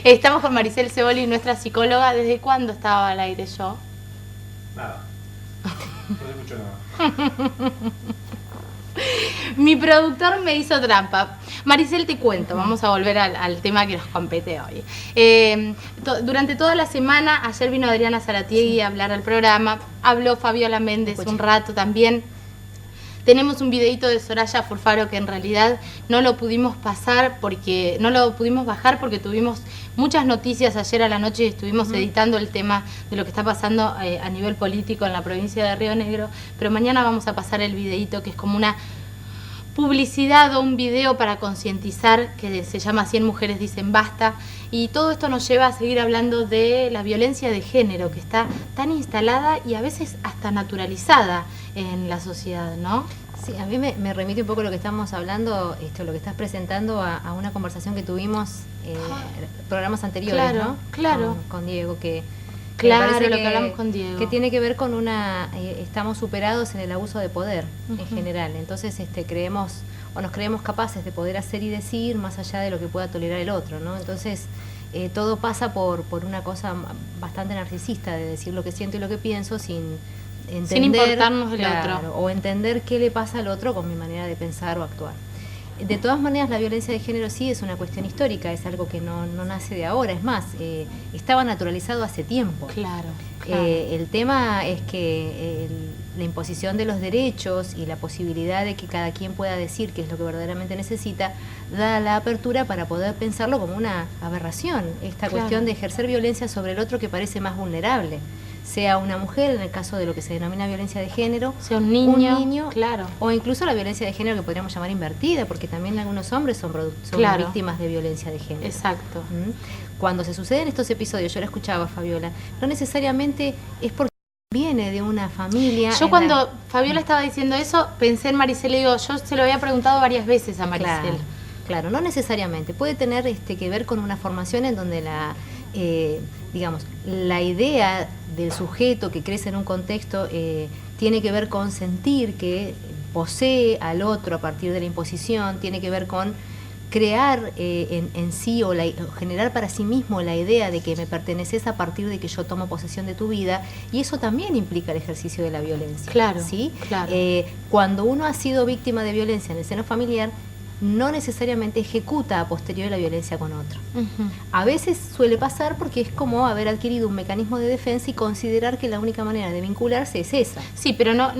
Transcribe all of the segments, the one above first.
Estamos con Maricel Ceboli, nuestra psicóloga. ¿Desde cuándo estaba al aire yo? Nada. No se escuchó nada. Mi productor me hizo trampa. Maricel, te cuento, vamos a volver al tema que nos compete hoy. Durante toda la semana, ayer vino Adriana Zaratiegui a hablar al programa, habló Fabiola Méndez un rato también. Tenemos un videito de Soraya Furfaro que en realidad no lo pudimos bajar porque tuvimos muchas noticias ayer a la noche y estuvimos editando el tema de lo que está pasando a nivel político en la provincia de Río Negro, pero mañana vamos a pasar el videito que es como una publicidad o un video para concientizar, que se llama 100 mujeres dicen basta, y todo esto nos lleva a seguir hablando de la violencia de género que está tan instalada y a veces hasta naturalizada en la sociedad, ¿no? Sí, a mí me remite un poco lo que estamos hablando, lo que estás presentando a una conversación que tuvimos programas anteriores, claro, ¿no? Claro. Con Diego, Claro, lo que hablamos con Diego. Que tiene que ver con estamos superados en el abuso de poder en general. Entonces nos creemos capaces de poder hacer y decir más allá de lo que pueda tolerar el otro, ¿no? Entonces todo pasa por una cosa bastante narcisista de decir lo que siento y lo que pienso sin importarnos el otro. O entender qué le pasa al otro con mi manera de pensar o actuar. De todas maneras, la violencia de género sí es una cuestión histórica, es algo que no nace de ahora, es más, estaba naturalizado hace tiempo. Claro. El tema es que la imposición de los derechos y la posibilidad de que cada quien pueda decir qué es lo que verdaderamente necesita, da la apertura para poder pensarlo como una aberración, esta cuestión de ejercer violencia sobre el otro que parece más vulnerable. Sea una mujer, en el caso de lo que se denomina violencia de género, sea un niño, claro, o incluso la violencia de género que podríamos llamar invertida, porque también algunos hombres son víctimas de violencia de género. Exacto. Cuando se suceden estos episodios, yo la escuchaba, Fabiola, no necesariamente es porque viene de una familia. Yo cuando Fabiola estaba diciendo eso, pensé en Maricel y digo, yo se lo había preguntado varias veces a Maricel. Claro, no necesariamente. Puede tener que ver con una formación en donde la idea del sujeto que crece en un contexto tiene que ver con sentir que posee al otro a partir de la imposición, tiene que ver con crear en sí o generar para sí mismo la idea de que me perteneces a partir de que yo tomo posesión de tu vida, y eso también implica el ejercicio de la violencia. Claro, ¿sí? Claro. Cuando uno ha sido víctima de violencia en el seno familiar, no necesariamente ejecuta a posteriori la violencia con otro. A veces suele pasar porque es como haber adquirido un mecanismo de defensa y considerar que la única manera de vincularse es esa. Sí, pero no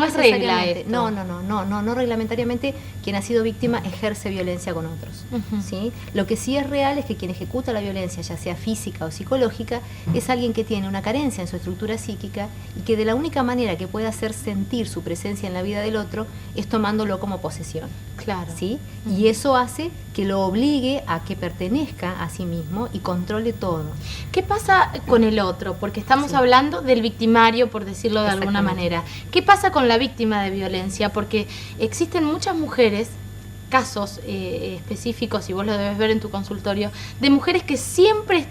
es regla esto. No reglamentariamente quien ha sido víctima ejerce violencia con otros. ¿Sí? Lo que sí es real es que quien ejecuta la violencia, ya sea física o psicológica, es alguien que tiene una carencia en su estructura psíquica y que de la única manera que puede hacer sentir su presencia en la vida del otro es tomándolo como posesión. Claro. ¿Sí? Y eso hace que lo obligue a que pertenezca a sí mismo y controle todo. ¿Qué pasa con el otro? Porque estamos hablando del victimario, por decirlo de alguna manera. ¿Qué pasa con la víctima de violencia? Porque existen muchas mujeres, casos específicos, y vos lo debes ver en tu consultorio, de mujeres que siempre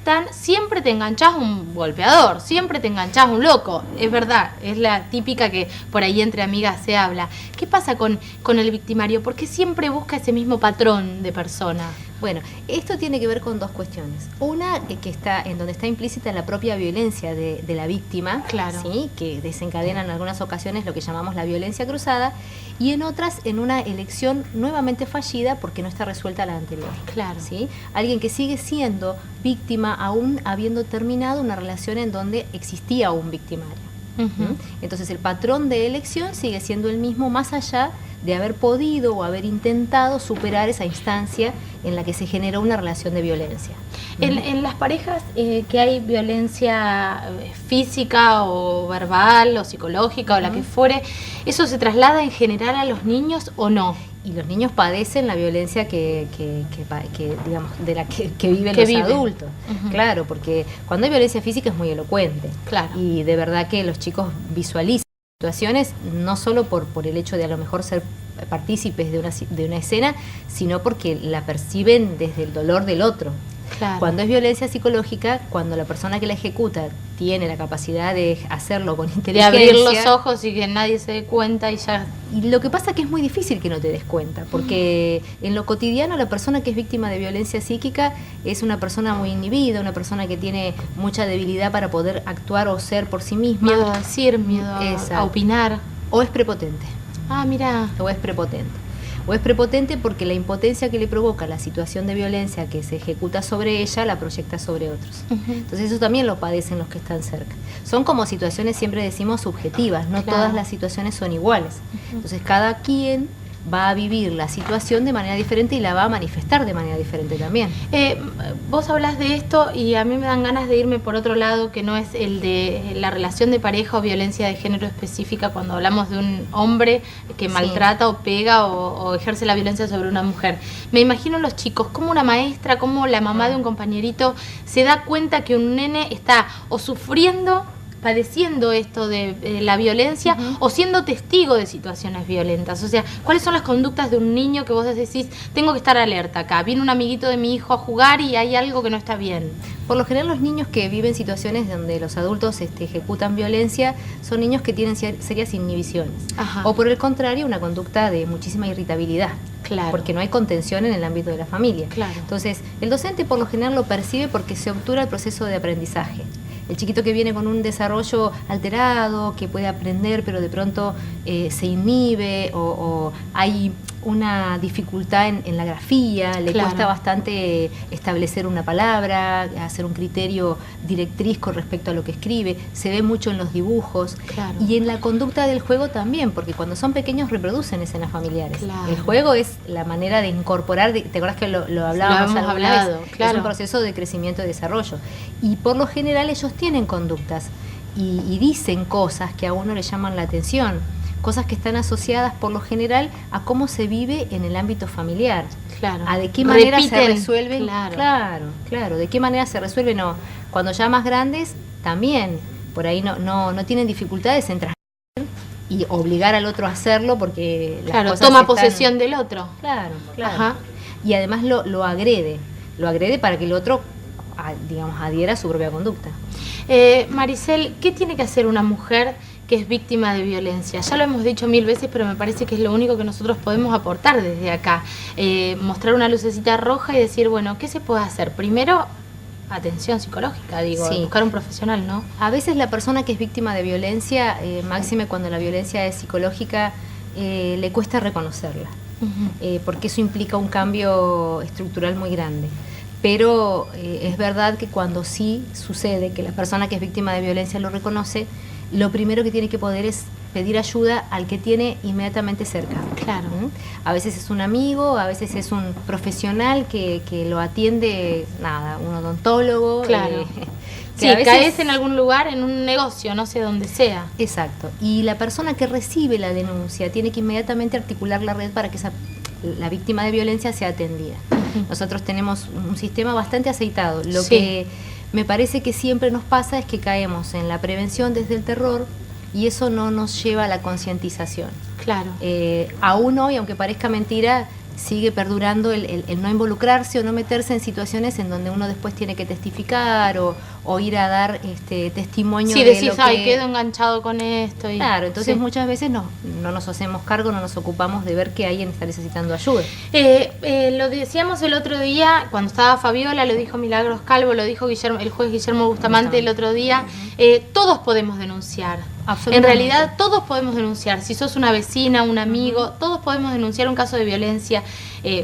te enganchás un golpeador, siempre te enganchás un loco. Es verdad, es la típica que por ahí entre amigas se habla. ¿Qué pasa con el victimario? ¿Por qué siempre busca ese mismo patrón de persona? Bueno, esto tiene que ver con dos cuestiones. Una, que está en donde está implícita la propia violencia de la víctima, claro, ¿sí? Que desencadena en algunas ocasiones lo que llamamos la violencia cruzada, y en otras en una elección nuevamente fallida porque no está resuelta la anterior. Claro. ¿Sí? Alguien que sigue siendo víctima aún habiendo terminado una relación en donde existía un victimario. Entonces el patrón de elección sigue siendo el mismo más allá de haber podido o haber intentado superar esa instancia en la que se generó una relación de violencia. En las parejas que hay violencia física o verbal o psicológica o la que fuere, ¿eso se traslada en general a los niños o no? Y los niños padecen la violencia digamos, de la que viven los adultos. Claro, porque cuando hay violencia física es muy elocuente. Claro. Y de verdad que los chicos visualizan situaciones no solo por el hecho de a lo mejor ser partícipes de una escena, sino porque la perciben desde el dolor del otro. Claro. Cuando es violencia psicológica, cuando la persona que la ejecuta tiene la capacidad de hacerlo con De inteligencia, abrir los ojos y que nadie se dé cuenta y ya... y lo que pasa es que es muy difícil que no te des cuenta, porque en lo cotidiano la persona que es víctima de violencia psíquica es una persona muy inhibida, una persona que tiene mucha debilidad para poder actuar o ser por sí misma. Miedo a decir, miedo a Exacto. opinar. O es prepotente. Ah, mira. O es prepotente. O es prepotente porque la impotencia que le provoca la situación de violencia que se ejecuta sobre ella la proyecta sobre otros. Ujú. Entonces eso también lo padecen los que están cerca. Son como situaciones, siempre decimos, subjetivas, no Claro. todas las situaciones son iguales. Entonces cada quien va a vivir la situación de manera diferente y la va a manifestar de manera diferente también. Vos hablas de esto y a mí me dan ganas de irme por otro lado, que no es el de la relación de pareja o violencia de género específica, cuando hablamos de un hombre que Sí. maltrata o pega o ejerce la violencia sobre una mujer. Me imagino los chicos, como una maestra, como la mamá de un compañerito se da cuenta que un nene está o sufriendo, padeciendo esto de la violencia, o siendo testigo de situaciones violentas. O sea, ¿cuáles son las conductas de un niño que vos decís, tengo que estar alerta acá? Viene un amiguito de mi hijo a jugar y hay algo que no está bien. Por lo general los niños que viven situaciones donde los adultos ejecutan violencia son niños que tienen serias inhibiciones. Ajá. O por el contrario, una conducta de muchísima irritabilidad. Claro. Porque no hay contención en el ámbito de la familia. Claro. Entonces, el docente por lo general lo percibe porque se obtura el proceso de aprendizaje. El chiquito que viene con un desarrollo alterado, que puede aprender, pero de pronto se inhibe o hay una dificultad en la grafía, le Claro. cuesta bastante establecer una palabra, hacer un criterio directriz con respecto a lo que escribe, se ve mucho en los dibujos Claro. y en la conducta del juego también, porque cuando son pequeños reproducen escenas familiares. Claro. El juego es la manera de incorporar, ¿te acuerdas que lo hablábamos Lo hemos alguna hablado, vez? claro. Es un proceso de crecimiento y desarrollo. Y por lo general ellos tienen conductas y dicen cosas que a uno le llaman la atención, cosas que están asociadas por lo general a cómo se vive en el ámbito familiar. Claro. A de qué manera se Repiten, resuelven. Claro, de qué manera se resuelven. No, cuando ya más grandes también, por ahí no tienen dificultades en transmitir y obligar al otro a hacerlo porque las Claro, cosas toma están- posesión del otro. Claro. Ajá. Y además lo agrede para que el otro, digamos, adhiera a su propia conducta. Maricel, ¿qué tiene que hacer una mujer que es víctima de violencia? Ya lo hemos dicho 1000 veces, pero me parece que es lo único que nosotros podemos aportar desde acá. Mostrar una lucecita roja y decir, bueno, ¿qué se puede hacer? Primero, atención psicológica, digo, Sí. buscar un profesional, ¿no? A veces la persona que es víctima de violencia, máxime cuando la violencia es psicológica, le cuesta reconocerla. Porque eso implica un cambio estructural muy grande. Pero es verdad que cuando sí sucede que la persona que es víctima de violencia lo reconoce, lo primero que tiene que poder es pedir ayuda al que tiene inmediatamente cerca. Claro. ¿Mm? A veces es un amigo, a veces es un profesional que lo atiende, un odontólogo. Claro. Que Sí, a veces- caes en algún lugar, en un negocio, no sé dónde sea. Exacto. Y la persona que recibe la denuncia tiene que inmediatamente articular la red para que la víctima de violencia sea atendida. Nosotros tenemos un sistema bastante aceitado. Lo Sí. que me parece que siempre nos pasa es que caemos en la prevención desde el terror y eso no nos lleva a la concientización. Claro. Aún hoy, aunque parezca mentira, sigue perdurando el no involucrarse o no meterse en situaciones en donde uno después tiene que testificar o ir a dar testimonio Sí, de decís, lo que... ay, quedo enganchado con esto. Claro, entonces Sí. muchas veces no nos hacemos cargo, no nos ocupamos de ver que alguien está necesitando ayuda. Lo decíamos el otro día, cuando estaba Fabiola, lo dijo Milagros Calvo, lo dijo el juez Guillermo Bustamante el otro día, todos podemos denunciar. En Absolutamente. realidad todos podemos denunciar, si sos una vecina, un amigo, todos podemos denunciar un caso de violencia,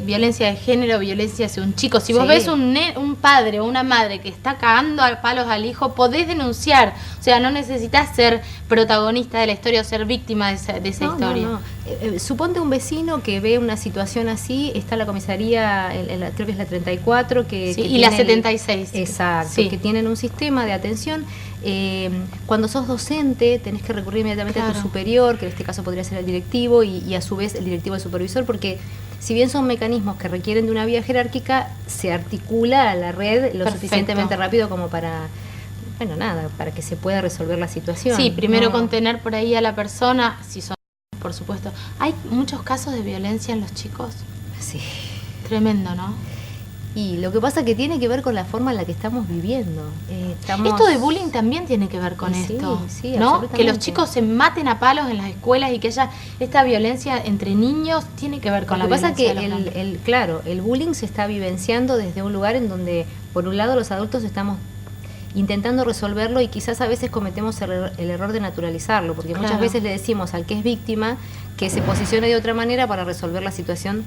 violencia de género, violencia hacia un chico. Si vos Sí. ves un padre o una madre que está cagando a palos al hijo, podés denunciar. O sea, no necesitas ser protagonista de la historia o ser víctima de esa historia. No. Suponte un vecino que ve una situación así, está la comisaría, creo que es la 34, Sí, que y la tiene 76. Exacto, Sí. que tienen un sistema de atención. Cuando sos docente tenés que recurrir inmediatamente a Claro. tu superior, que en este caso podría ser el directivo, y a su vez el directivo al supervisor, porque si bien son mecanismos que requieren de una vía jerárquica, se articula a la red lo Perfecto. suficientemente rápido como para que se pueda resolver la situación. Sí, primero No. contener por ahí a la persona, si son, por supuesto. Hay muchos casos de violencia en los chicos. Sí. Tremendo, ¿no? Y lo que pasa que tiene que ver con la forma en la que estamos viviendo. Esto de bullying también tiene que ver con esto, sí, ¿no? absolutamente. Que los chicos se maten a palos en las escuelas y que haya esta violencia entre niños tiene que ver con Lo la que pasa violencia que de los grandes. claro, el bullying se está vivenciando desde un lugar en donde, por un lado, los adultos estamos intentando resolverlo y quizás a veces cometemos el error de naturalizarlo, porque muchas Claro. veces le decimos al que es víctima que se posicione de otra manera para resolver la situación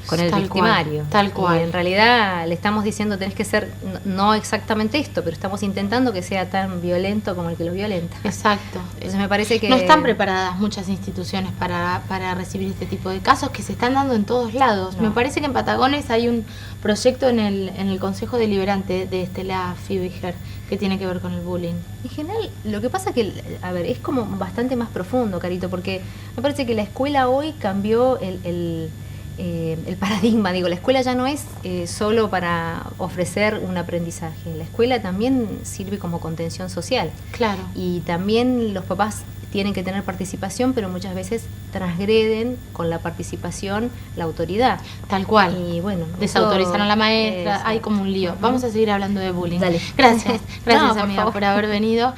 con el Tal cual, victimario. tal cual. Y en realidad le estamos diciendo tenés que ser, no exactamente esto, pero estamos intentando que sea tan violento como el que lo violenta. Exacto. Entonces me parece que No están preparadas muchas instituciones para recibir este tipo de casos que se están dando en todos lados. No. Me parece que en Patagones hay un proyecto en el Consejo Deliberante de Estela Fibiger que tiene que ver con el bullying. En general, lo que pasa que, a ver, es como bastante más profundo, Carito, porque me parece que la escuela hoy cambió el paradigma. Digo, la escuela ya no es solo para ofrecer un aprendizaje. La escuela también sirve como contención social. Claro. Y también los papás tienen que tener participación, pero muchas veces transgreden con la participación la autoridad. Tal cual. Y bueno, Desautorizaron a la eso- maestra, eso. hay como un lío. Ujú. Vamos a seguir hablando de bullying. Dale. Gracias, No, por amiga, favor. por haber venido.